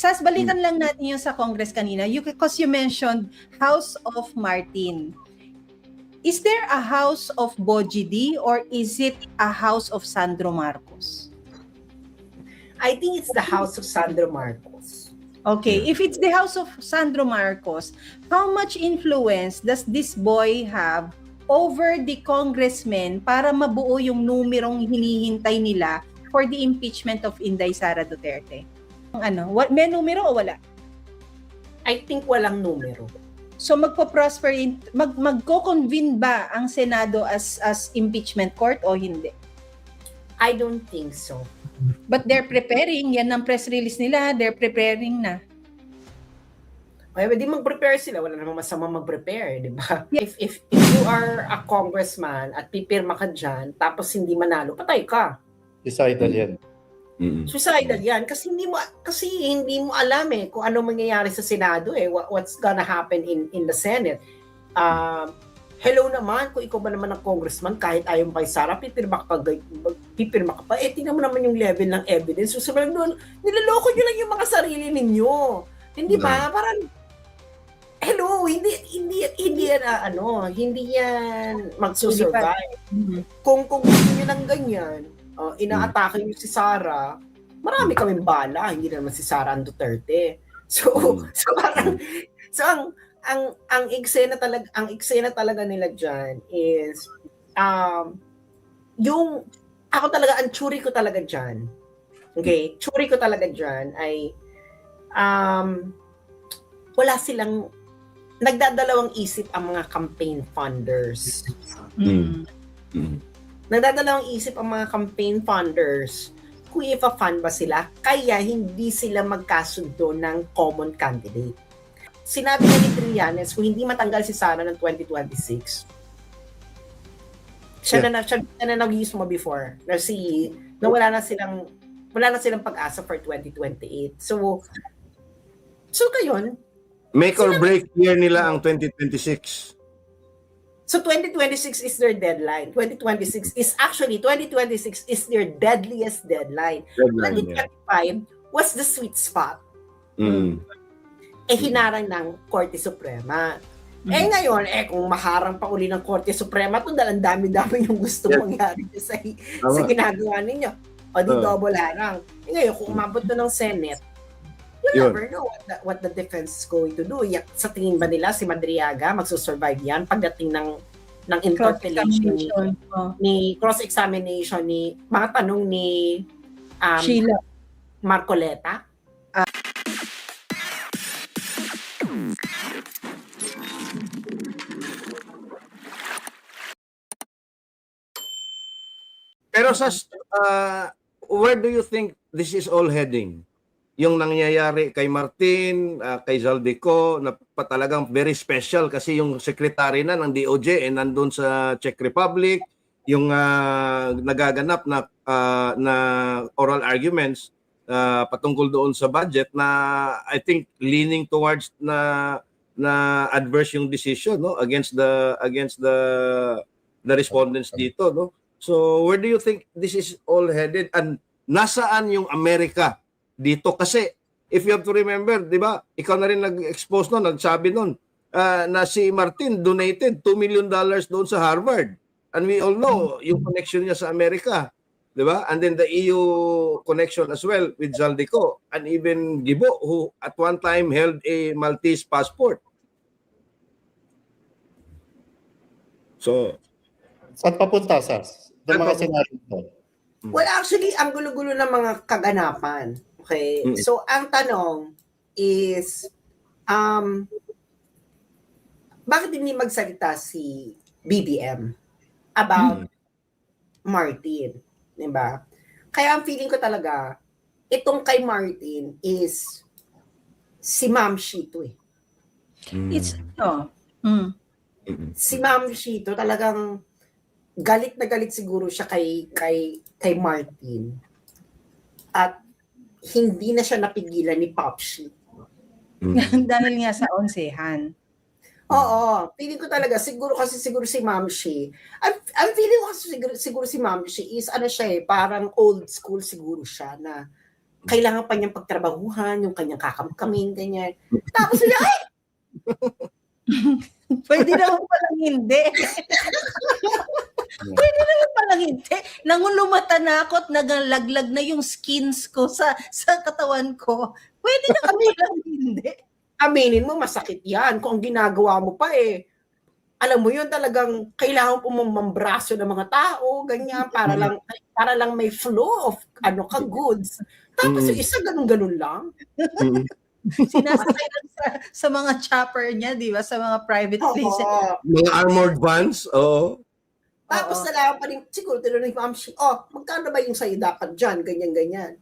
Sas, balikan lang natin yung sa Congress kanina. Because you mentioned House of Martin. Is there a House of Bogie D or is it a House of Sandro Marcos? I think it's the House of Sandro Marcos. Okay, if it's the House of Sandro Marcos, how much influence does this boy have over the congressmen para mabuo yung numerong hinihintay nila for the impeachment of Inday Sara Duterte? May numero o wala? I think walang numero. So magpo-prosper magko-convene ba ang Senado as impeachment court o hindi? I don't think so. But they're preparing, yan ang press release nila, they're preparing na. Ay, di mag-prepare sila, wala namang masama mag-prepare, di ba? If you are a congressman at pipirma ka dyan, tapos hindi manalo, patay ka. Suicidal yan. Suicidal yan kasi hindi mo alam kung ano mangyayari sa Senado what's gonna happen in the Senate. Hello naman kung ikaw ba naman ang congressman, kahit ayaw mo kay Sara, pipirma ka pa. Tingnan mo naman yung level ng evidence. So sabi doon, niloloko nyo lang yung mga sarili ninyo. Hindi ba? Parang hello, hindi yan magsusurvive. Kung gusto nyo ng ganyan, inaatake nyo si Sara, marami kaming bala, hindi naman si Sara ang Duterte. So parang ang eksena talaga nila diyan is yung ako talaga ang tsuri ko talaga diyan. Okay, tsuri ko talaga diyan ay wala silang nagdadalawang isip ang mga campaign funders. Nagdadalawang isip ang mga campaign funders kung ipa-fund ba sila, kaya hindi sila magkasundo ng common candidate. Sinabi ni Trillanes, kung hindi matanggal si Sara ng 2026, siya na nag-use mo before, na wala na silang pag-asa for 2028. So kayon, make or break year nila ang 2026. So 2026 is their deadline. 2026 is their deadliest deadline. 2025 was the sweet spot. Hinarang ng Korte Suprema. Ngayon, kung maharang pa uli ng Korte Suprema, ito dahil ang dami-dami yung gusto mangyari sa ginagawa ninyo. O di double harang. Ngayon, kung umabot na ng Senate, you never know what the defense is going to do. Sa tingin ba nila si Madriaga magsusurvive yan pagdating ng interpellation ni cross-examination ni mga tanong ni Sheila Marcoleta? Pero where do you think this is all heading? Yung nangyayari kay Martin, kay Zaldico, na talagang very special kasi yung secretary na ng DOJ nandun sa Czech Republic, yung nagaganap na oral arguments patungkol doon sa budget na I think leaning towards na adverse yung decision against the respondents dito, no? So where do you think this is all headed, and nasaan yung Amerika dito? Kasi if you have to remember, di ba, ikaw na rin nag-expose noon, nagsabi noon na si Martin donated $2 million doon sa Harvard, and we all know yung connection niya sa Amerika, di ba? And then the EU connection as well with Zaldico and even Gibo, who at one time held a Maltese passport. So saan papunta, Sas? Doon mga senaryo ko. Well, actually, ang gulo-gulo ng mga kaganapan. Okay? So, ang tanong is, bakit hindi magsalita si BBM about Martin? Diba? Kaya ang feeling ko talaga, itong kay Martin is si Ma'am Shito It's Si Ma'am Shito talagang galit na galit siguro siya kay Martin. At hindi na siya napigilan ni Popshi. Dahil nga sa onsehan. Oo, feeling ko talaga siguro si Ma'am Shi. I'm feeling ko kasi siguro si Ma'am Shi is parang old school siguro siya na kailangan pa niyang pagtrabahuhan, yung kanyang kakamkamin, ganyan. Tapos sila, ay, Pwede naman palang hindi. Pwede naman palang hindi. Nangulumata na ako at nagalaglag na yung skins ko sa katawan ko. Pwede naman palang hindi. aminin mo, masakit yan. Kung ang ginagawa mo pa alam mo yun, talagang kailangan po mong mambraso ng mga tao, ganyan, para lang may flow of goods. Tapos yung isa, ganun-ganun lang. Sinasakay lang sa mga chopper niya, di ba? Sa mga private places. Oo. Mga armored vans, oo. Tapos nalaman pa rin, siguro, tinanong ni Ma'am Shi, magkano ba yung sa'yo dapat dyan, ganyan-ganyan.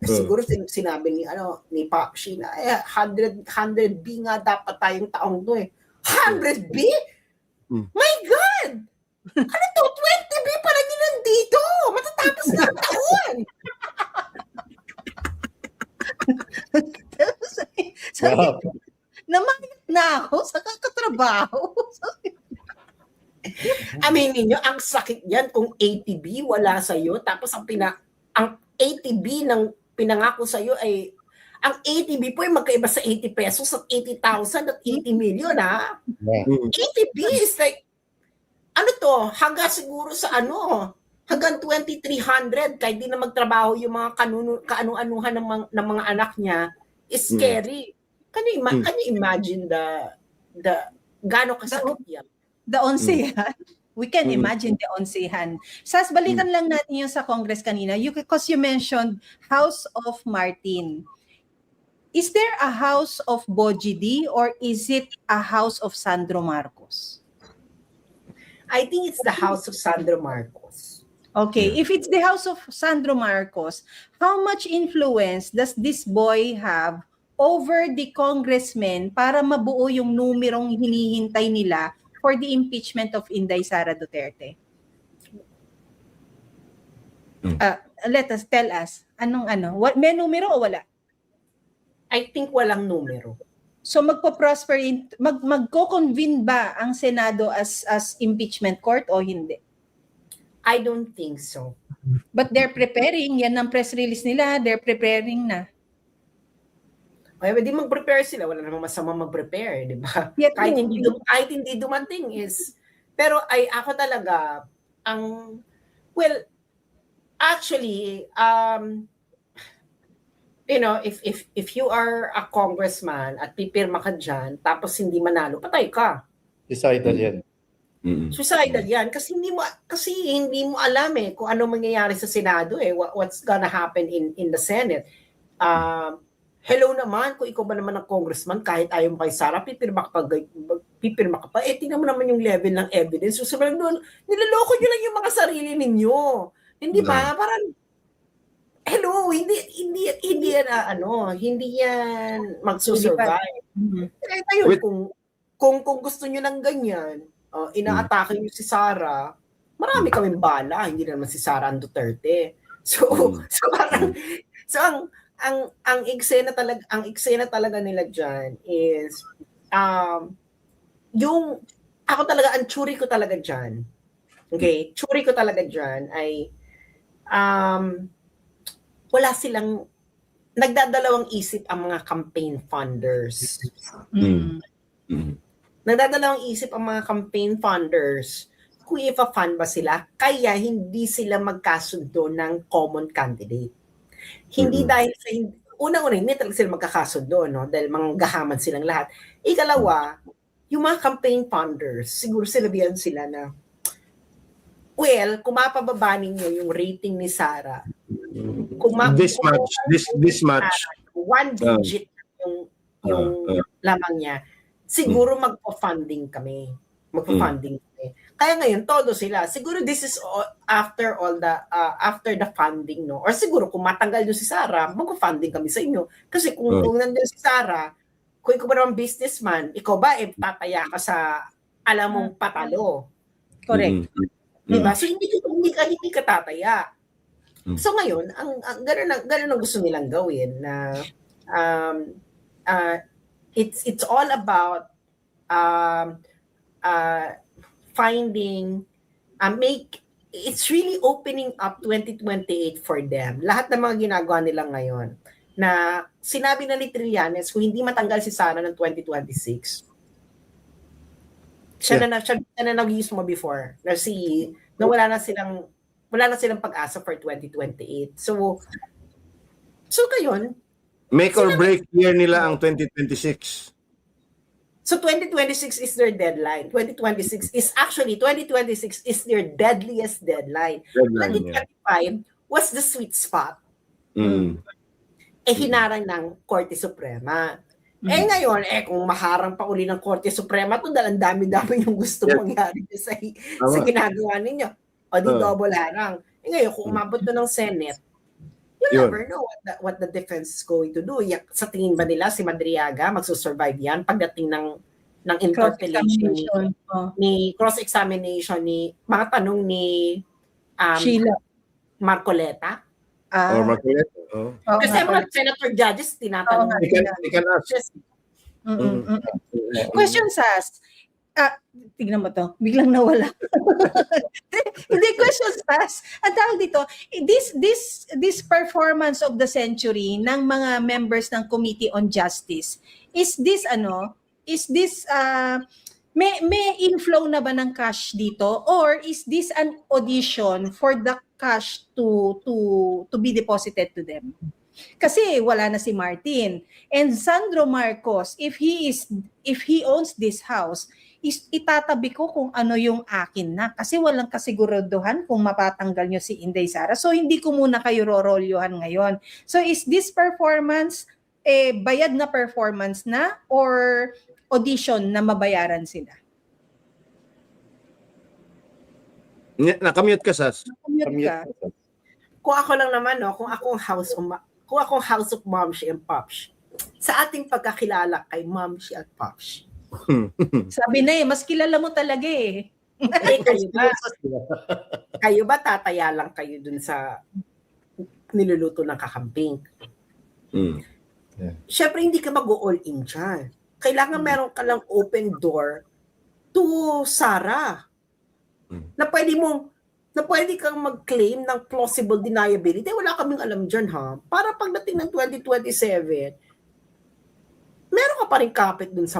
Siguro sinabi ni Pop Shi na, 100B nga dapat tayong taong to 100B? My God! Ano to? 20B pala din nandito! Matatapos na ang taon! Wow. Namayat na ako sa kakatrabaho. Aminin nyo, ang sakit yan kung 80B wala sa'yo, tapos ang 80B ng pinangako sa'yo ay, ang 80B po ay magkaiba sa 80 pesos at 80,000 at 80 million, ha? Yeah. 80B is like, hanggang siguro sa hanggang 2,300, kahit di na magtrabaho yung mga kaanu-anuhan ng mga anak niya, is scary. Can you imagine the gaano kasakit yan? The onsehan. We can imagine the onsehan. Sas, balikan lang natin yung sa Congress kanina. Because you mentioned House of Martin. Is there a House of Bogie D or is it a House of Sandro Marcos? I think it's the House of Sandro Marcos. Okay, if it's the House of Sandro Marcos, how much influence does this boy have over the congressmen para mabuo yung numerong hinihintay nila for the impeachment of Inday Sara Duterte? Tell us, may numero o wala? I think walang numero. So magko-convene ba ang Senado as impeachment court o hindi? I don't think so. But they're preparing, yan ang press release nila, they're preparing na. Ay, di mag-prepare sila, wala namang masama mag-prepare, di ba? Yet, kahit hindi dumating is, pero ako talaga, actually, if you are a congressman at pipirma ka dyan, tapos hindi manalo, patay ka. Suicidal yan. Suicidal yan kasi hindi mo alam kung ano mangyayari sa Senado what's gonna happen in the Senate. Hello naman, kung ikaw ba naman ang congressman, kahit ayaw mo kay Sara, pipirma ka pa. Tingnan mo naman yung level ng evidence. So sabi doon, niloloko nyo lang yung mga sarili ninyo. Hindi ba? Parang hello, hindi yan magsusurvive. Kaya tayo, kung gusto nyo ng ganyan, inaatake nyo si Sara, marami kaming bala, hindi naman si Sara ang Duterte. So parang, ang eksena talaga nila diyan is yung ako talaga ang tsuri ko talaga diyan. Okay, tsuri ko talaga diyan ay wala silang nagdadalawang isip ang mga campaign funders. Nagdadalawang isip ang mga campaign funders kung ipa-fund ba sila, kaya hindi sila magkasundo ng common candidate. Hindi dahil sa unang-una, hindi talaga sila magkakasundo, no? Dahil manggahaman silang lahat. Ikalawa, yung mga campaign funders, siguro sinabihan sila na, kung mapababa ninyo yung rating ni Sara, This much. One digit yung lamang niya, siguro magpo-funding kami. Kaya ngayon, todo sila. Siguro this is after the funding, no? Or siguro kung matanggal nyo si Sara, mag-funding kami sa inyo. Kasi kung nandun si Sara, kung ikaw ba naman businessman, ikaw ba tataya ka sa alam mong patalo? Correct. Diba? So hindi ka tataya. So ngayon, ang ganun ang gusto nilang gawin na it's all about it's really opening up 2028 for them. Lahat ng mga ginagawa nila ngayon na sinabi na ni Trillanes kung hindi matanggal si Sara ng 2026, siya na nag-use mo before na wala na silang pag-asa for 2028. So ngayon, Make or break year nila ang 2026. so 2026 is their deadline. 2026 is their deadliest deadline. Deadline, yeah. 2025 was the sweet spot. Hinarang ng Korte Suprema. Ngayon, kung maharang pa uli ng Korte Suprema, ito dahil ang dami-dami yung gusto mangyari sa ginagawa ninyo. O di double harang. Ngayon, kung umabot to ng Senate, you never know what the defense is going to do. Sa tingin ba nila si Madriaga magsusurvive yan pagdating ng interpellation ni cross-examination ni mga tanong ni Sheila Marcoleta? Or Marcoleta. Kasi mga senator judges tinatanong. Question, Sas. Tignan mo to. Biglang nawala. Hindi, question, Sas. Ang tawag dito, this performance of the century ng mga members ng Committee on Justice, is this may inflow na ba ng cash dito, or is this an audition for the cash to be deposited to them? Kasi wala na si Martin, and Sandro Marcos, if he owns this house, itatabi ko kung ano yung akin na, kasi walang kasiguraduhan kung mapatanggal nyo si Inday Sara, so hindi ko muna kayo rorolyohan ngayon. So is this performance bayad na performance na, or audition na mabayaran sila? Nakamute ka, Sas. Nakamute ka. Kung ako lang naman, kung akong house of Momshi and Popshi, sa ating pagkakilala kay Momshi at Popshi, sabi na mas kilala mo talaga eh. Kayo ba tataya lang kayo dun sa niluluto ng kakamping? Siyempre, hindi ka mag-all in dyan. Kailangan meron ka lang open door to Sara. Na pwede kang mag-claim ng plausible deniability. Wala kaming alam dyan, ha? Para pagdating ng 2027, meron ka pa rin kapit dun sa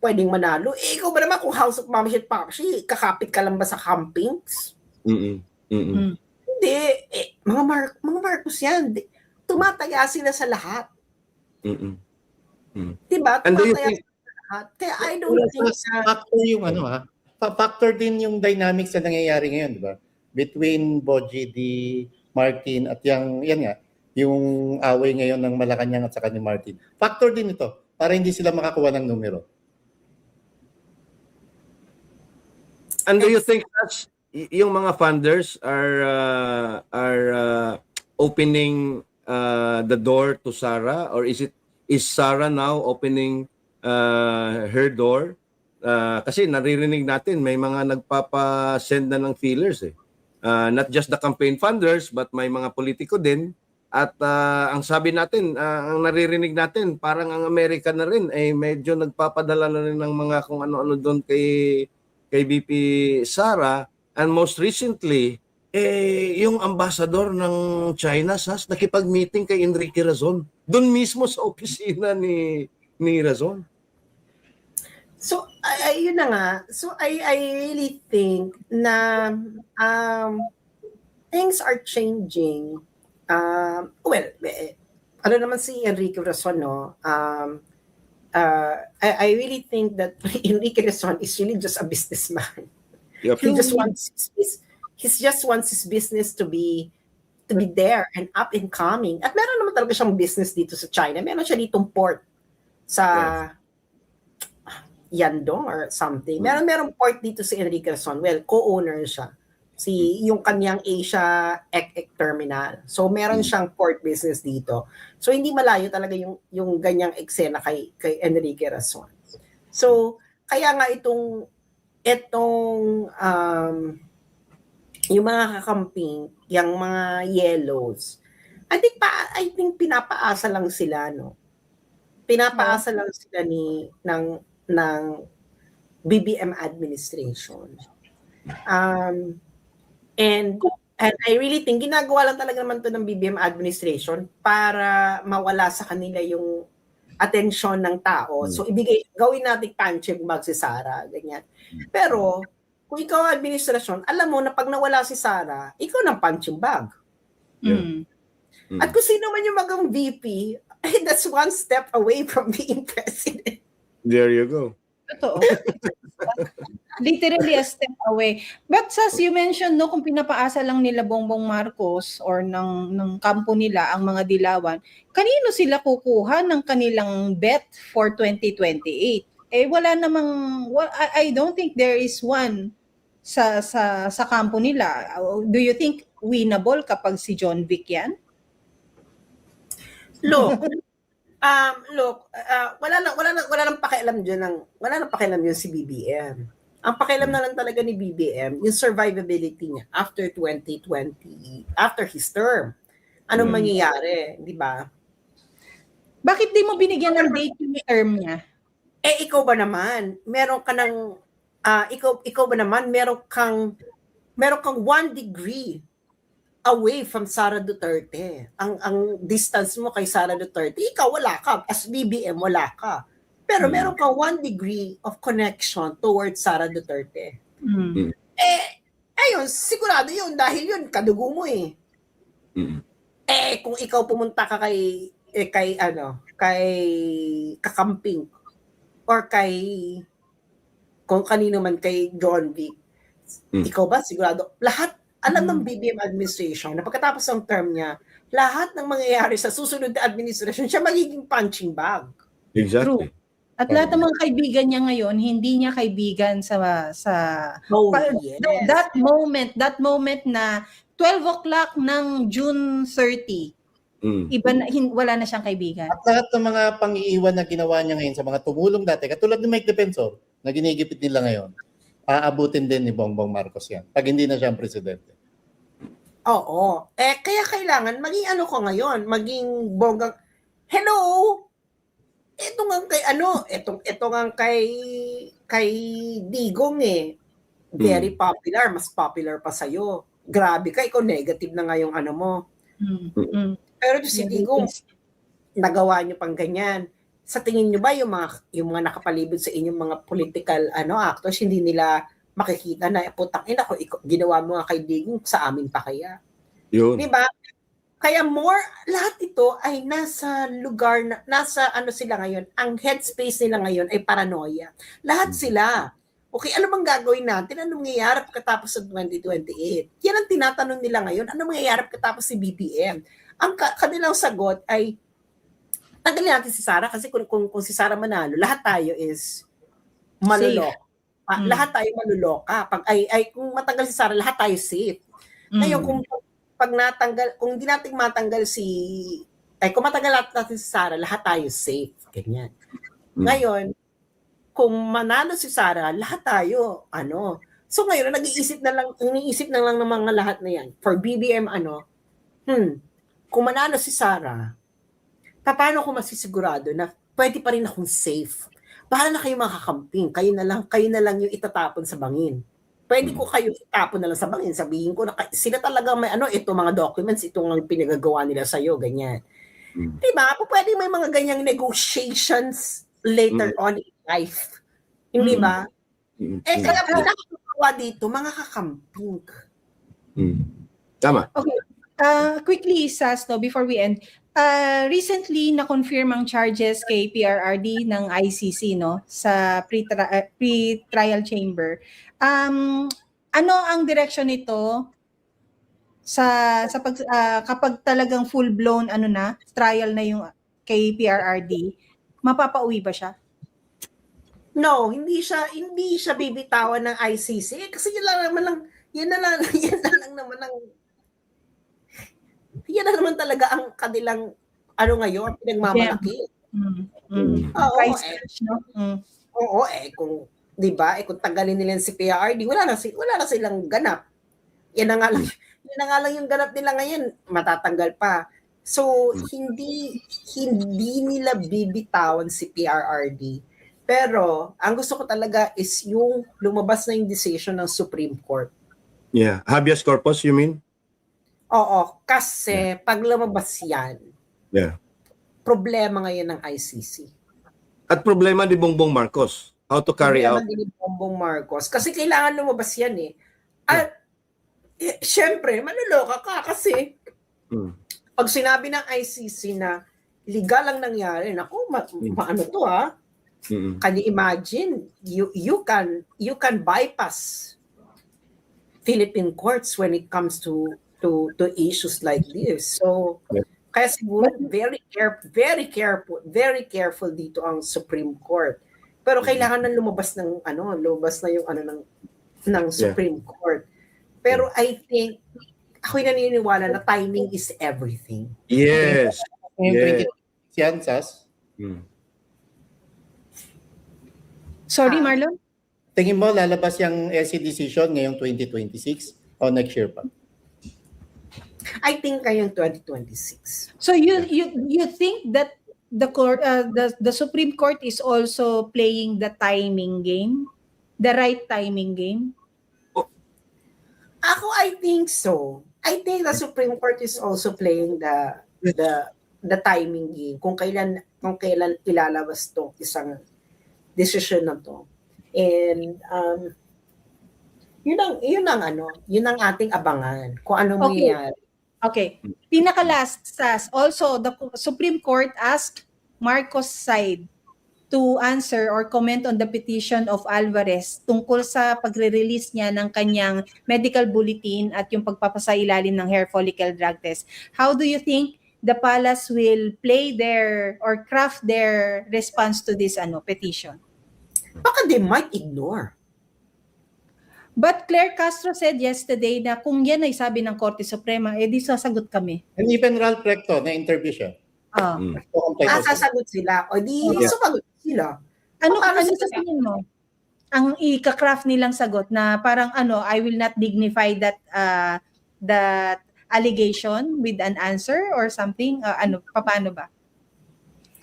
pwedeng manalo. Ikaw ba naman kung House of Momshi at Popshi, kakapit ka lang ba sa campings? Hindi. Mga Marcos yan. Tumataya sila sa lahat. Diba? Tumataya sila sa lahat. Kaya I don't think factor yung factor din yung dynamics na nangyayari ngayon, di ba? Between Boji D, Martin, at yan nga, yung away ngayon ng Malacanang at saka ni Martin. Factor din ito para hindi sila makakuha ng numero. And do you think that yung mga funders are opening the door to Sara, or is Sara now opening her door? Kasi naririnig natin may mga nagpapa-send na ng feelers eh. Not just the campaign funders but may mga politiko din. At ang sabi natin, ang naririnig natin, parang ang Amerika na rin ay medyo nagpapadala na rin ng mga kung ano-ano doon kay VP Sara. And most recently, yung ambassador ng China, Sas, nakipag-meeting kay Enrique Razon. Doon mismo sa opisina ni Razon. So, yun na nga. So, I really think na things are changing. Ano naman si Enrique Razon, no? I really think that Enrique Razon is really just a businessman. Yep. He just wants his business to be there and up and coming. At meron naman talaga siyang business dito sa China. Meron siya ditong port sa Yandong or something. Meron port dito si Enrique Razon. Well, co-owner siya. Yung kanyang Asia Ek terminal. So meron siyang port business dito. So hindi malayo talaga yung ganyang eksena kay Enrique Razon. So kaya nga itong yung mga kakamping, yung mga yellows, I think pinapaasa lang sila, no? Pinapaasa lang sila ng BBM administration. And I really think ginagawa lang talaga naman to ng BBM administration para mawala sa kanila yung atensyon ng tao. So gawin natin punching bag si Sara, ganyan. Pero kung ikaw ang administrasyon, alam mo na pag nawala si Sara, ikaw ng punching bag. Mm. At kung sino man yung magang VP, that's one step away from being president. There you go. Totoo. Literally a step away. But as you mentioned, no, kung pinapaasa lang nila Bongbong Marcos or ng kampo nila ang mga dilawan, kanino sila kukuha ng kanilang bet for 2028? Eh wala namang I don't think there is one sa kampo nila. Do you think winnable kapag si John Vic yan? Look, wala nang pakialam diyan si BBM. Ang pakialam na lang talaga ni BBM, yung survivability niya after 2020, after his term. Anong mangyayari, di ba? Bakit di mo binigyan ng date yung term niya? Eh ikaw ba naman, meron kang 1 degree away from Sara Duterte. Ang distance mo kay Sara Duterte, ikaw wala ka. As BBM, wala ka. Pero meron kang 1 degree of connection towards Sara Duterte. Ayun, sigurado yun. Dahil yun, kadugo mo eh. Kung ikaw pumunta ka kay Kakamping or kung kanino man kay John Vic, ikaw ba sigurado? Lahat, alam ng BBM administration na pagkatapos ng term niya, lahat ng mangyayari sa susunod na administration, siya magiging punching bag. Exactly. True. At lahat ng mga kaibigan niya ngayon, hindi niya kaibigan sa Yes. that moment na 12 o'clock ng June 30, wala na siyang kaibigan. At lahat ng mga pang-iiwan na ginawa niya ngayon sa mga tumulong dati, katulad ni Mike Defensor, na ginigipit nila ngayon, aabutin din ni Bongbong Marcos yan, pag hindi na siya ang presidente. Oo. Kaya kailangan, maging ano ko ngayon, maging bonggang, hello! Ito nga kay Digong eh. Very popular, mas popular pa sa'yo. Grabe ka, ikaw negative na nga yung ano mo. Pero si Digong, nagawa niyo pang ganyan. Sa tingin niyo ba yung mga nakapalibot sa inyong mga political actors, hindi nila makikita na putang ina ko, ginawa mo nga kay Digong, sa amin pa kaya? Yun. Diba? Kaya lahat ito ay nasa lugar, nasa sila ngayon, ang headspace nila ngayon ay paranoia. Lahat sila. Okay, ano bang gagawin natin? Ano mangyayari pagkatapos sa 2028? Yan ang tinatanong nila ngayon. Ano mangyayari pagkatapos si BBM? Ang kanilang sagot ay, tanggalin natin si Sara kasi kung si Sara manalo, lahat tayo is malulok. Lahat tayo maluloka. Kung matanggal si Sara, lahat tayo safe. Ngayon, kung hindi natin matanggal kung matanggal natin si Sara, lahat tayo safe. Ganyan. Ngayon, kung manalo si Sara, lahat tayo, So ngayon, iniisip na lang ng mga lahat na yan. For BBM, kung manalo si Sara, paano ko masisigurado na pwede pa rin akong safe? Para na kayo makakamping, kayo na lang yung itatapon sa bangin. Pwede ko kayo itapon na lang sa bangin, sabihin ko na sila talaga may ito mga documents, itong ang pinagagawa nila sa'yo, ganyan. Diba? Pwede may mga ganyang negotiations later on in life. Hindi ba? Kaya pinakagawa dito, mga kakamping. Tama. Okay. Quickly, Sas, before we end, recently na-confirm ang charges kay PRRD ng ICC sa pre-trial chamber. Ano ang direksyon nito kapag talagang full-blown trial na yung kay PRRD, mapapauwi ba siya? No, hindi siya bibitawan ng ICC kasi yan na naman talaga ang kanilang ngayon pinagmamalaki. Oo, kung 'di ba? Kung tanggalin nila si PRRD, wala na silang ganap. Yan na nga lang yung ganap nila ngayon, matatanggal pa. So hindi nila bibitawan si PRRD. Pero ang gusto ko talaga is yung lumabas na yung decision ng Supreme Court. Yeah. Habeas corpus, you mean? Oo, kasi pag lumabas yan, Yeah. problema ngayon ng ICC. At problema ni Bongbong Marcos, how to carry Problema out. din ni Bongbong Marcos. Kasi kailangan lumabas yan eh. At syempre, manuloka ka kasi Mm. pag sinabi ng ICC na legal ang nangyari, naku, maano to ha? Mm. Can you imagine? You can bypass Philippine courts when it comes to issues like this. So, Yeah. kaya siguro very careful dito ang Supreme Court. Pero kailangan na lumabas na yung ng Supreme Court. Pero I think ako'y naniniwala na timing is everything. Yes. Yung Yeah. 2026 yan, Sas. Mm. Sorry, Marlon? Tingin mo lalabas yung SC decision ngayong 2026 o next year pa? I think ngayong 2026. So you think that the court the Supreme Court is also playing the timing game, the right timing game? I think so. I think the Supreme Court is also playing the timing game kung kailan ilalabas tong isang decision na to. And yun ang ating abangan kung ano mangyayari. Okay. Pinaka-last, Sas. Also, the Supreme Court asked Marcos' side to answer or comment on the petition of Alvarez tungkol sa pagre-release niya ng kanyang medical bulletin at yung pagpapasailalim ng hair follicle drug test. How do you think the palace will play their or craft their response to this petition? Baka they might ignore. But Claire Castro said yesterday na kung yan ay sabi ng Korte Suprema, di sasagot kami. And even Ralph Recto, na-interview siya. Mm. Sasagot sila. O di, sumagot sila. Ano Paano sa sila- tingin mo? Ang ika-craft nilang sagot na parang I will not dignify that allegation with an answer or something? Paano ba?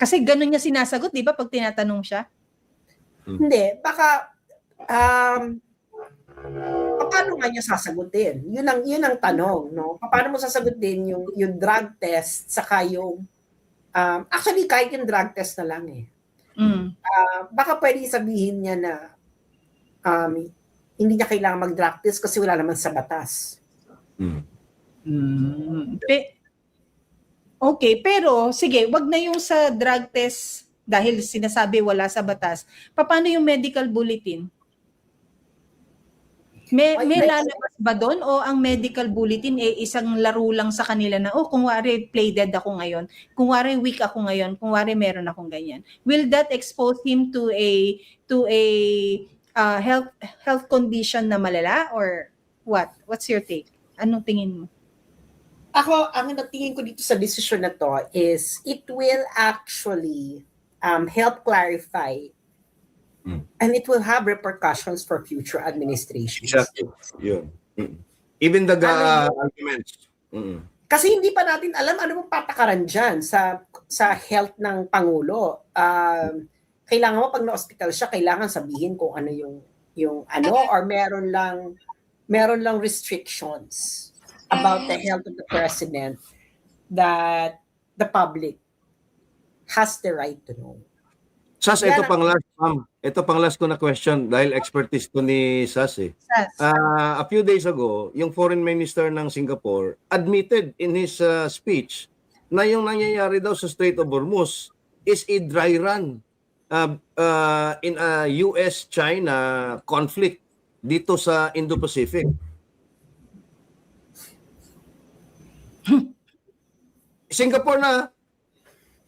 Kasi ganun niya sinasagot, di ba, pag tinatanong siya? Hindi, baka paano nga niya sasagutin? Yun ang tanong, no? Paano mo sasagutin yung drug test saka yung actually kahit yung drug test na lang eh. Baka pwede sabihin niya na hindi niya kailangan mag-drug test kasi wala naman sa batas. Okay, pero sige, wag na yung sa drug test dahil sinasabi wala sa batas. Paano yung medical bulletin? May lalabas ba doon o ang medical bulletin isang laro lang sa kanila na kung wari play dead ako ngayon, kung wari weak ako ngayon, kung wari meron akong ganyan. Will that expose him to a health condition na malala or what? What's your take? Anong tingin mo? Ako, ang natingin ko dito sa decision na to is it will actually help clarify and it will have repercussions for future administrations. Exactly. Yun. Even the arguments. Kasi hindi pa natin alam ano bang patakaran dyan sa health ng Pangulo. Kailangan mo pag na-hospital siya, kailangan sabihin kung ano yung or meron lang restrictions about the health of the president that the public has the right to know. Sas, ito pang last, ma'am. Ito pang last ko na question dahil expertise to ni Sas eh. A few days ago, yung foreign minister ng Singapore admitted in his speech na yung nangyayari daw sa Strait of Hormuz is a dry run in a US-China conflict dito sa Indo-Pacific. Singapore na.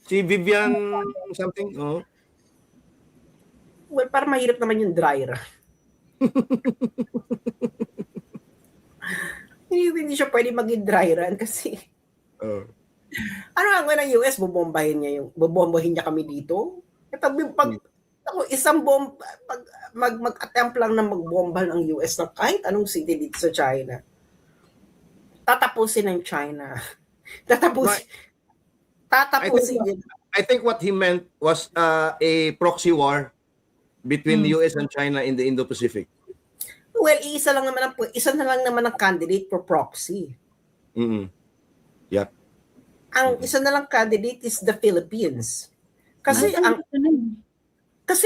Si Vivian something. Oh. Well, parang mahirap naman yung dry run. Hindi siya pwede maging dry run kasi ano ang ng US, bubombahin niya kami dito. Pag isang bomb, mag-attempt lang na magbomba ng US ng kahit anong city dito sa China, tatapusin ng China. Tatapusin I think what he meant was a proxy war between the US and China in the Indo-Pacific. Well, isa na lang naman ang candidate for proxy. Mm-mm. Ang isa na lang candidate is the Philippines. Kasi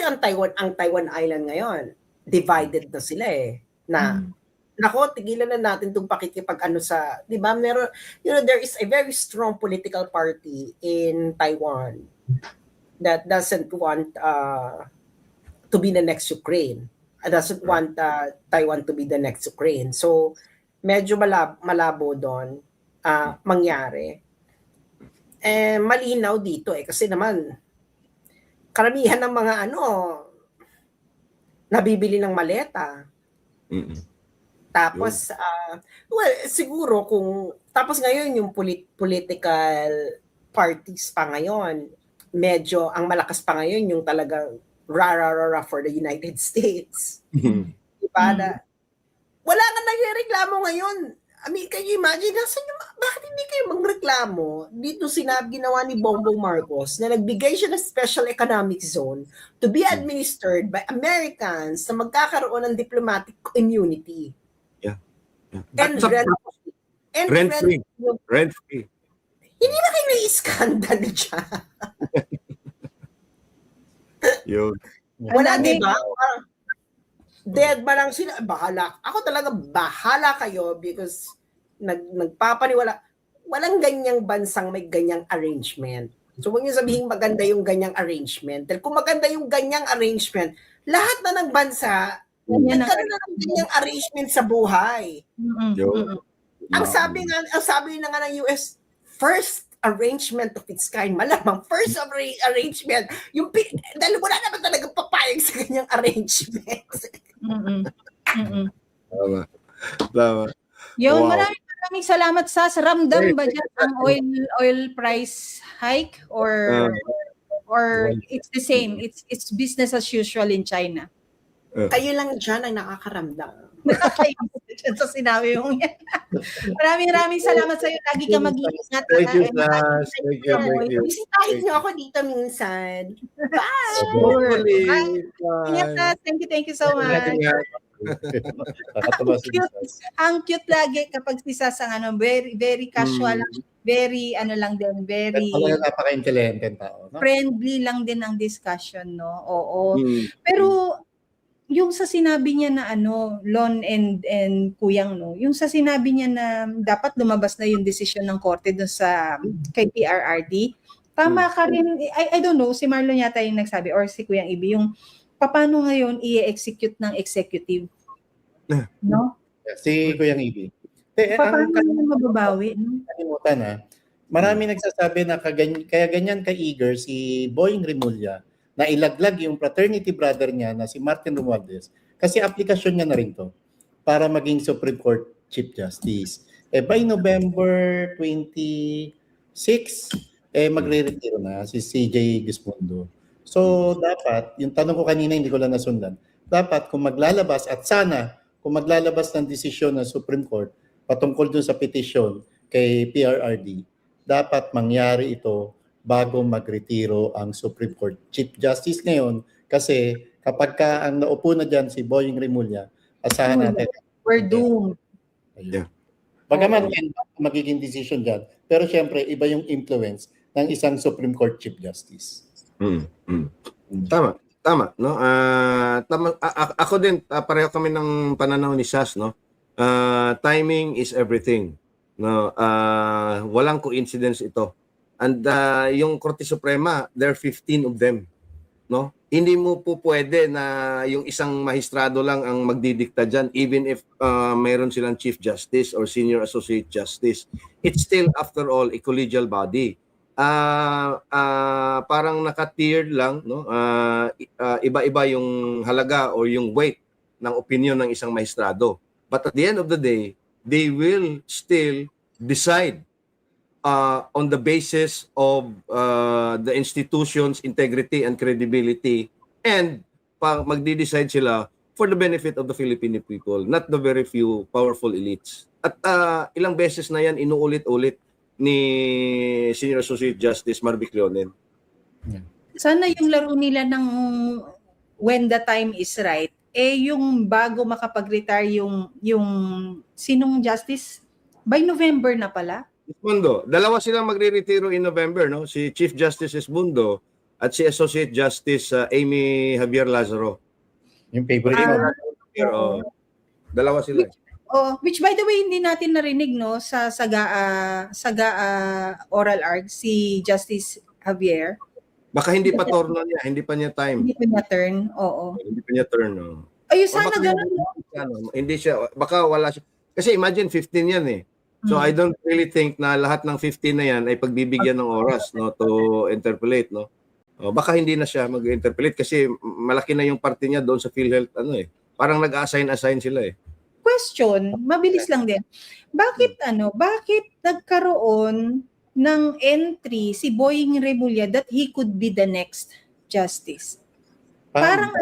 ang Taiwan Island ngayon, divided na sila na nako, tigilan na natin itong pakikipag-ano sa, di ba, meron, there is a very strong political party in Taiwan that doesn't want to be the next Ukraine. Doesn't want Taiwan to be the next Ukraine. So, medyo malabo doon mangyari. Malinaw dito kasi naman, karamihan ng mga nabibili ng maleta. Mm-mm. Tapos, siguro tapos ngayon yung political parties pa ngayon, medyo ang malakas pa ngayon yung talagang rara for the United States. Diba? Wala nga nagreklamo ngayon. I mean, can you imagine, bakit hindi kayo magreklamo? Dito ginawa ni Bongbong Marcos na nagbigay siya ng special economic zone to be administered by Americans na magkakaroon ng diplomatic immunity. And Rent-free. Rent-free. Hindi na kayo nai-scandal dyan. Yun. Wala, di ba? Dead ba lang sila? Bahala. Ako talaga, bahala kayo because nagpapaniwala. Walang ganyang bansang may ganyang arrangement. So, huwag niyo sabihin maganda yung ganyang arrangement. Dahil kung maganda yung ganyang arrangement, lahat na ng bansa, nagkaroon na ng ganyang arrangement sa buhay. Ang sabi na nga ng US, first arrangement of its kind. Malamang first arrangement. Dahil wala naman talaga papayag sa ganyang arrangement. Tama. Yun, maraming salamat sa ramdam ba dyan ang oil price hike or it's the same, it's business as usual in China? Kayo lang dyan ang nakakaramdam. Sa sinabi mo yan. Maraming salamat sa iyo. Lagi ka mag-iingat. Thank you, Sash. Thank you. Bisitahin niyo ako dito minsan. Bye! Hopefully. Ingat. Thank you so much. Ang cute lagi kapag si Sas ang very, very casual, very very napaka-intelligent tao, no? Friendly lang din ang discussion, no? Oo. Pero yung sa sinabi niya na Lon and Kuyang, no? Yung sa sinabi niya na dapat lumabas na yung desisyon ng korte doon sa kay PRRD. Tama ka rin. I don't know, si Marlon yata yung nagsabi or si Kuyang Ibi, yung paano ngayon i-execute ng executive? No? Si Kuyang Ibi. Paano naman mababawi? Kalimutan marami nagsasabi na kaya ganyan ka-eager si Boying Rimulya na ilaglag yung fraternity brother niya na si Martin Romualdez kasi aplikasyon niya na rin to para maging Supreme Court Chief Justice. By November 26, magre-retiro na si CJ Gismondo. So, dapat, yung tanong ko kanina, hindi ko lang nasundan, dapat kung maglalabas at sana kung maglalabas ng desisyon ng Supreme Court patungkol dun sa petition kay PRRD, dapat mangyari ito bago magretiro ang Supreme Court Chief Justice ngayon kasi kapag ang naupo na dyan si Boying Rimulya, asahan natin. We're doomed. Yeah. Bagaman magiging decision dyan, pero syempre iba yung influence ng isang Supreme Court Chief Justice. Tama. No? Tama. Ako din, pareho kami ng pananaw ni Sas, no? Timing is everything. No? Walang coincidence ito. And yung Korte Suprema, there are 15 of them, no? Hindi mo po pwede na yung isang mahistrado lang ang magdidikta diyan even if mayroon silang Chief Justice or Senior Associate Justice. It's still after all a collegial body. Parang naka-tiered lang, no? Iba-iba yung halaga or yung weight ng opinion ng isang mahistrado. But at the end of the day, they will still decide on the basis of the institution's integrity and credibility, and magdi-decide sila for the benefit of the Filipino people, not the very few powerful elites. At ilang beses na yan inuulit-ulit ni Senior Associate Justice Marvic Leonen. Sana yung laro nila ng when the time is right, yung bago makapag-retire yung sinong justice by November na pala. Esbundo, dalawa silang magre-retiro in November, no? Si Chief Justice Esbundo at si Associate Justice Amy Javier Lazaro. Yung favorite Ah, mo. Pero dalawa sila. Which by the way hindi natin narinig no sa Sagaa oral arg si Justice Javier. Baka hindi pa turno niya, hindi pa niya time. Hindi pa niya turn. Oo. Hindi pa niya turn, no? Ayun, O sana baka ganun. No? hindi siya, baka wala siya. Kasi imagine 15 yan eh. So I don't really think na lahat ng 15 na yan ay pagbibigyan ng oras, no, to interpolate, no. O, baka hindi na siya mag-interpolate kasi malaki na yung parte niya doon sa PhilHealth, ano eh. Parang nag-assign sila eh. Question, mabilis lang din. Bakit nagkaroon ng entry si Boying Remulla that he could be the next justice? Parang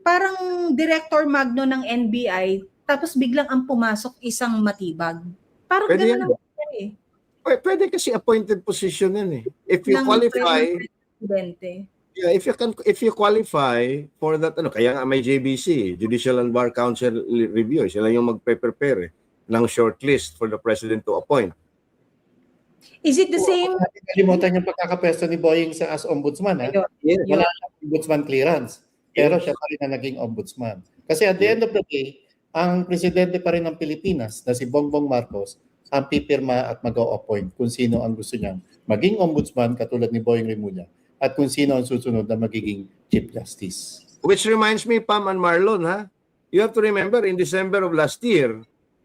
parang director magno ng NBI tapos biglang ang pumasok isang matibag. Parang Pwede gano'n yan. ang eh. Pwede kasi appointed position yan eh. If you Ng qualify, presidente. yeah, if you qualify for that, ano, kaya nga may JBC, Judicial and Bar Council Review, sila yung magpe-prepare ng shortlist for the president to appoint. Is it the same? Kalimutan yung pagkakapwesto ni Boying as ombudsman. Ha? Yes. Wala siyang ombudsman clearance. Pero siya pa rin na naging ombudsman. Kasi at the end of the day, ang presidente pa rin ng Pilipinas na si Bongbong Marcos ang pipirma at mag-o-appoint kung sino ang gusto niyang maging ombudsman katulad ni Boying Remulla at kung sino ang susunod na magiging Chief Justice. Which reminds me, Pam and Marlon, ha? You have to remember, in December of last year,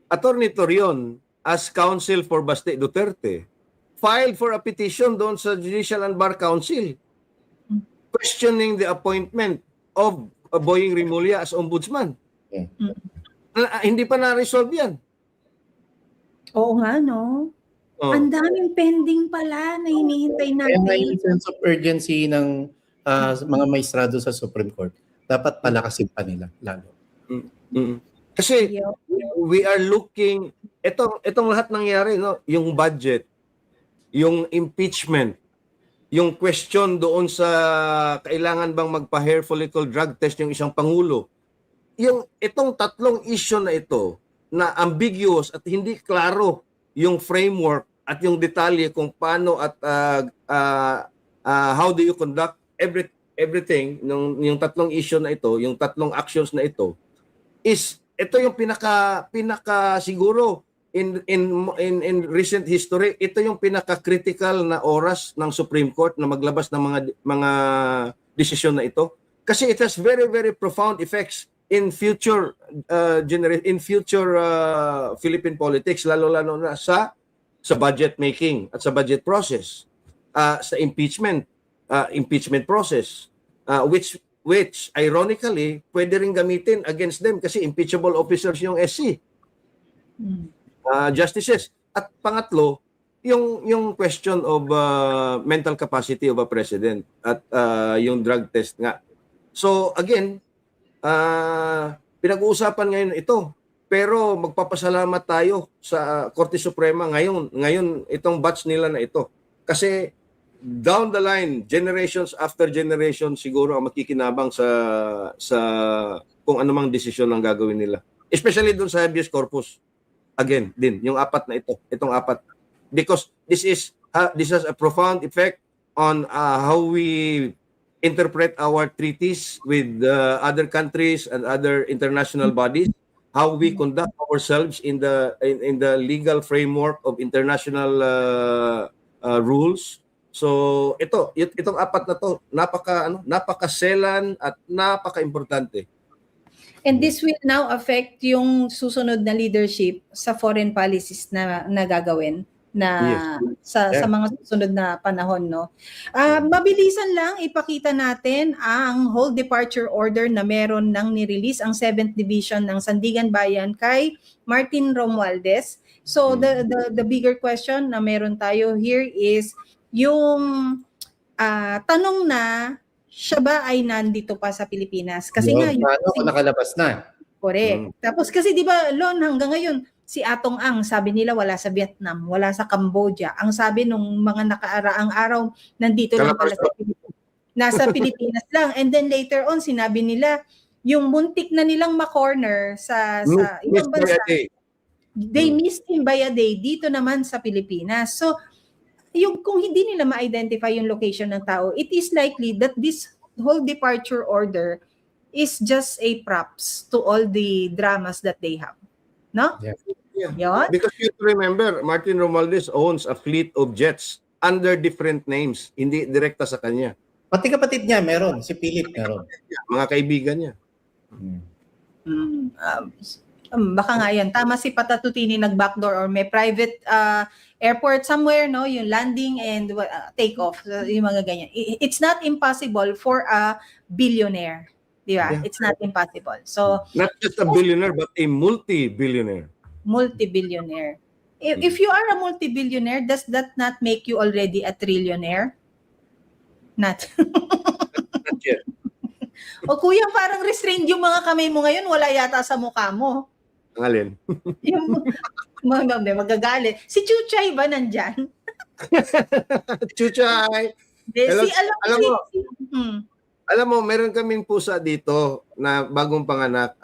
Atty. Torion, as counsel for Baste Duterte, filed for a petition doon sa Judicial and Bar Council questioning the appointment of Boying Remulla as ombudsman. Yeah. Hindi pa na-resolve yan. Oo nga, no? Oh. Ang daming pending pala na hinihintay Kaya nga natin. yung sense of urgency ng mga maestrado sa Supreme Court, dapat palakasin pa nila lalo. Mm. Kasi we are looking, itong lahat nangyari, no? Yung budget, yung impeachment, yung question doon sa kailangan bang magpa-hair follicle drug test yung isang pangulo. Yung itong tatlong issue na ito na ambiguous at hindi klaro yung framework at yung detalye kung paano at how do you conduct everything yung tatlong issue na ito, yung tatlong actions na ito is ito yung pinaka siguro in recent history, ito yung pinaka-critical na oras ng Supreme Court na maglabas ng mga desisyon na ito kasi it has very very profound effects in future Philippine politics, lalo na sa budget making at sa budget process, sa impeachment process, which ironically pwede rin gamitin against them kasi impeachable officers yung SC, justices. At pangatlo, yung question of mental capacity of a president at yung drug test nga. So again, pinag-uusapan ngayon ito, pero magpapasalamat tayo sa Korte Suprema ngayon itong batch nila na ito. Kasi down the line, generations after generation siguro ang makikinabang sa kung anumang desisyon ang gagawin nila. Especially doon sa habeas corpus. Again, din yung itong apat. Because this has a profound effect on how we interpret our treaties with other countries and other international bodies, how we conduct ourselves in the legal framework of international rules. So itong apat na to napakaselan at napaka-importante. And this will now affect yung susunod na leadership sa foreign policies na gagawin na sa mga susunod na panahon, no. Mabilisan lang ipakita natin ang whole departure order na meron nang ni-release ang 7th Division ng Sandigan Bayan kay Martin Romualdez. So the bigger question na meron tayo here is yung tanong na siya ba ay nandito pa sa Pilipinas? Kasi nga nakalabas na. Correct. Tapos kasi di ba Lon, hanggang ngayon si Atong Ang, sabi nila wala sa Vietnam, wala sa Cambodia. Ang sabi nung mga nakaraang araw, nandito lang pala sa Pilipinas. Nasa Pilipinas lang. And then later on, sinabi nila, yung muntik na nilang ma-corner sa ibang bansa, they missed him by a day dito naman sa Pilipinas. So, yung kung hindi nila ma-identify yung location ng tao, it is likely that this whole departure order is just a props to all the dramas that they have. No? Yeah. Yun? Because you remember, Martin Romualdez owns a fleet of jets under different names, hindi direkta sa kanya. Pati kapatid niya meron, si Philip meron. Mga kaibigan niya. Baka nga yan. Tama si Patatutini nag-backdoor or may private airport somewhere, no? Yung landing and take-off. Yung mga ganyan. It's not impossible for a billionaire. Di ba? Yeah. It's not impossible. So, Not just a billionaire, but a multi-billionaire. multi-billionaire. If you are a multi-billionaire, does that not make you already a trillionaire? Not. Not yet. O kuya, parang restrained yung mga kamay mo ngayon, wala yata sa mukha mo. Ang alin? Yung magagalit. Si Chuchay ba nandyan? Chuchay! De, Hello, si, alam mo, Alam Alam mo, meron kaming pusa dito na bagong panganak,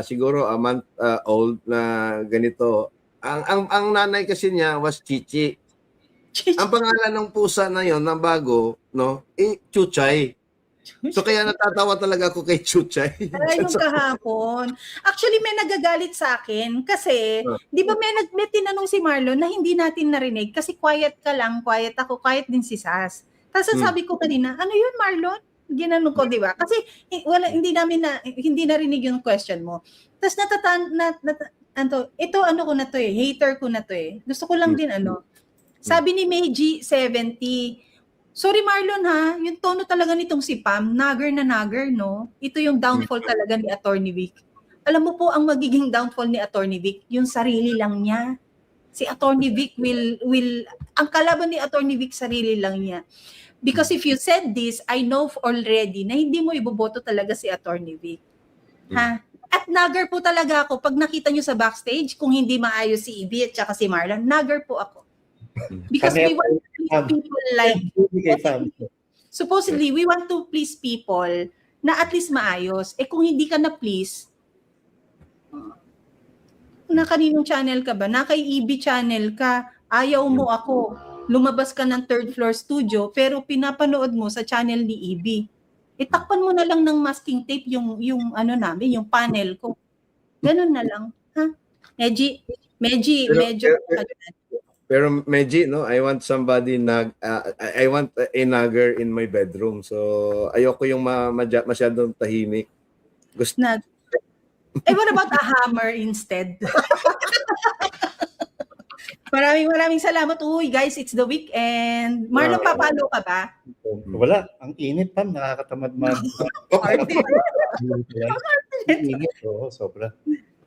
siguro a month old na ganito. Ang nanay kasi niya was Chichi. Ang pangalan ng pusa na yon na bago, no, Chuchay. So kaya natatawa talaga ako kay Chuchay. Ay, yung kahapon. Actually, may nagagalit sa akin kasi, di ba may tinanong si Marlon na hindi natin narinig kasi quiet ka lang, quiet ako, quiet din si Sas. Tapos sabi ko kanina, ano yun Marlon? Ginanong ko, di ba? Kasi hindi narinig yung question mo. Tapos ito ano ko na to hater ko na to Gusto ko lang din Sabi ni Meiji 70, sorry Marlon ha, yung tono talaga nitong si Pam, nagger na nagger, no? Ito yung downfall talaga ni Attorney Vic. Alam mo po ang magiging downfall ni Attorney Vic, yung sarili lang niya. Si Attorney Vic will ang kalaban ni Attorney Vic sarili lang niya. Because if you said this, I know already na hindi mo iboboto talaga si Attorney Vic. Ha? At nagger po talaga ako. Pag nakita nyo sa backstage, kung hindi maayos si Ibi at saka si Marlon, nagger po ako. Because we want to please people like... Supposedly, we want to please people na at least maayos. Kung hindi ka na-please, na kaninong channel ka ba? Na kay Ibi channel ka, ayaw mo ako. Lumabas ka ng third floor studio pero pinapanood mo sa channel ni EB. Itakpan mo na lang ng masking tape yung namin, yung panel ko. Ganun na lang, ha? Medyo Pero Meji, no, I want somebody I want a nagger in my bedroom. So ayoko yung masyadong tahimik. Gusto what about a hammer instead? Maraming salamat. Uy, guys, it's the weekend. Marlon, papalo ka ba? Wala. Ang init pa. Nakakatamad init. Sobra.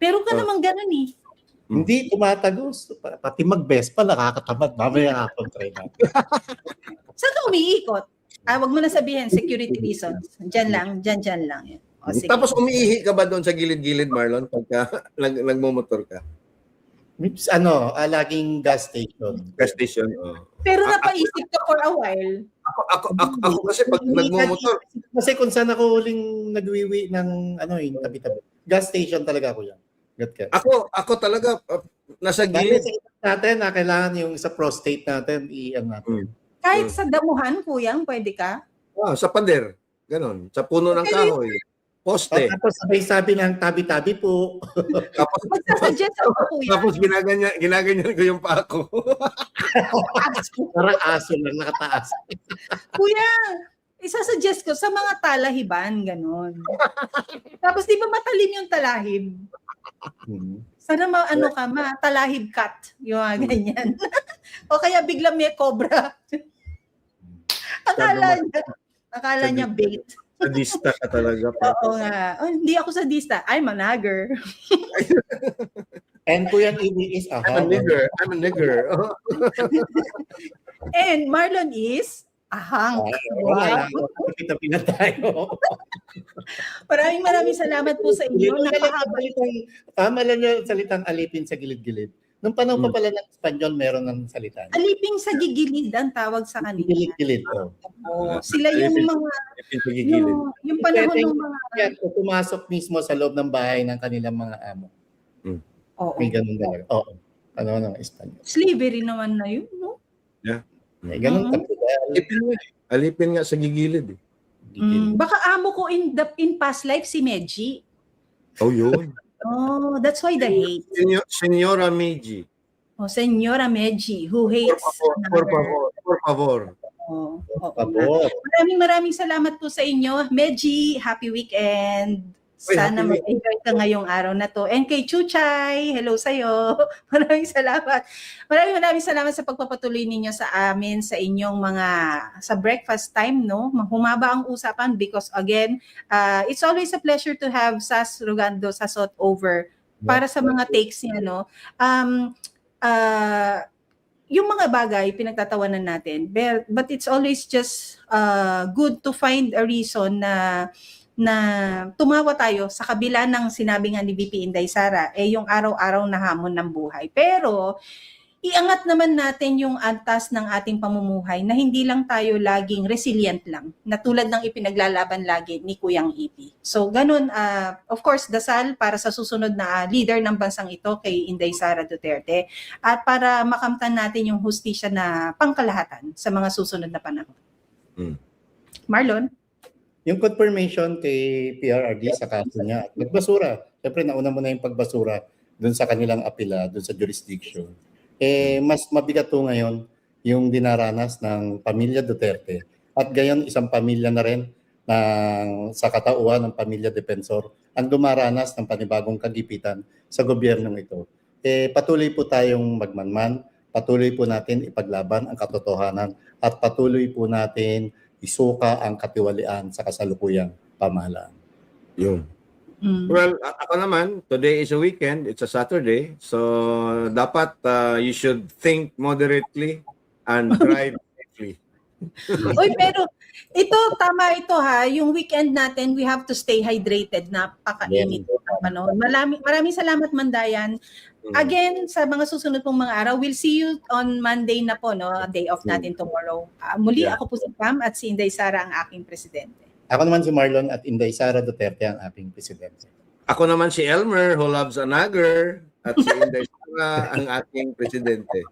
Pero ka naman ganun Hindi tumatagos. Pati mag-best pa, nakakatamad. Mamaya ako try natin. Saan ka umiikot? Wag mo na sabihin, security reasons. Diyan lang. Tapos umiihi ka ba doon sa gilid-gilid, Marlon, pagka nagmumotor ka? Laging gas station. Gas station, Pero napaisip ka for a while. Ako kasi pag nagmumotor. Kasi kung saan ako huling nagwiwi ng tabi-tabi. Gas station talaga ako yan. Ako talaga nasa gilid. Natin na kailangan yung sa prostate natin natin. Kahit sa damuhan, kuyang, pwede ka? Sa pader. Ganon. Sa puno ng kahoy. Poste. Tapos sabi ng tabi-tabi po. Magsasuggest ako, kuya. Tapos ginaganyan ko yung paa ko. Parang aso lang nakataas. Kuya, isasuggest ko sa mga talahiban, ganon. Tapos di ba matalim yung talahib? Sana talahib cut. Yung ganyan. O kaya biglang may cobra. Akala niya bait. Sadista ka talaga. Oo nga. Hindi ako sadista. I'm a nagger. And Kuya Ibi is I'm a nigger. And Marlon is a hunk. Wow. Kita-pita na tayo. Maraming salamat po sa inyo. Tama lang yung salitang alipin sa gilid-gilid. Nung panahon pa pala ng Espanyol, meron ng salita. Aliping sa gigilid ang tawag sa kanila. Gilid-gilid. Oh. Oo, sila yung mga yung panahon ng mga Kaya pumasok mismo sa loob ng bahay ng kanilang mga amo. oo. May ganun talaga. Oo. Ano ng Espanyol. Slavery naman na yun, no? May ganun Alipin nga sa gigilid. Baka amo ko in past life si Medji. Oh, yun. Oh, that's why the hate. Señora Meiji. Oh, Señora Medji, who hates Por favor. Oh, Pabor. Maraming salamat po sa inyo. Medji, happy weekend. Sana happy mag-enjoy ka ngayong araw na to. And kay Chuchay, hello sa'yo. Maraming salamat. Maraming salamat sa pagpapatuloy ninyo sa amin, sa inyong sa breakfast time, no? Humaba ang usapan because again, it's always a pleasure to have Sas Rugando Sasot over para sa mga takes niya, no? Yung mga bagay pinagtatawanan natin, but it's always just good to find a reason na tumawa tayo sa kabila ng sinabi nga ni VP Inday Sara, yung araw-araw na hamon ng buhay. Pero iangat naman natin yung antas ng ating pamumuhay na hindi lang tayo laging resilient lang, na tulad ng ipinaglalaban lagi ni Kuyang EP. So ganun, of course, dasal para sa susunod na leader ng bansang ito kay Inday Sara Duterte at para makamtan natin yung hustisya na pangkalahatan sa mga susunod na panahon. Marlon? Yung confirmation kay PRRD sa kaso niya, nagbasura. Siyempre, nauna mo na yung pagbasura dun sa kanilang apela, dun sa jurisdiction. Mas mabigat to ngayon yung dinaranas ng pamilya Duterte. At gayon, isang pamilya na rin sa katauhan ng pamilya Defensor ang dumaranas ng panibagong kagipitan sa gobyernong ito. Patuloy po tayong magmanman, patuloy po natin ipaglaban ang katotohanan at patuloy po natin isuka ang katiwalian sa kasalukuyang pamahalaan. Yun. Well, ako naman, today is a weekend, it's a Saturday, so dapat you should think moderately and drive safely. Uy, pero tama ito ha, yung weekend natin, we have to stay hydrated, napakainit ng panahon. Maraming salamat, Mandayan. Again, sa mga susunod pong mga araw, we'll see you on Monday na po, no? Day off natin tomorrow. Muli, ako po si Pam at si Inday Sara ang aking presidente. Ako naman si Marlon at Inday Sara Duterte ang aking presidente. Ako naman si Elmer who loves a nugger at si Inday Sara ang aking presidente.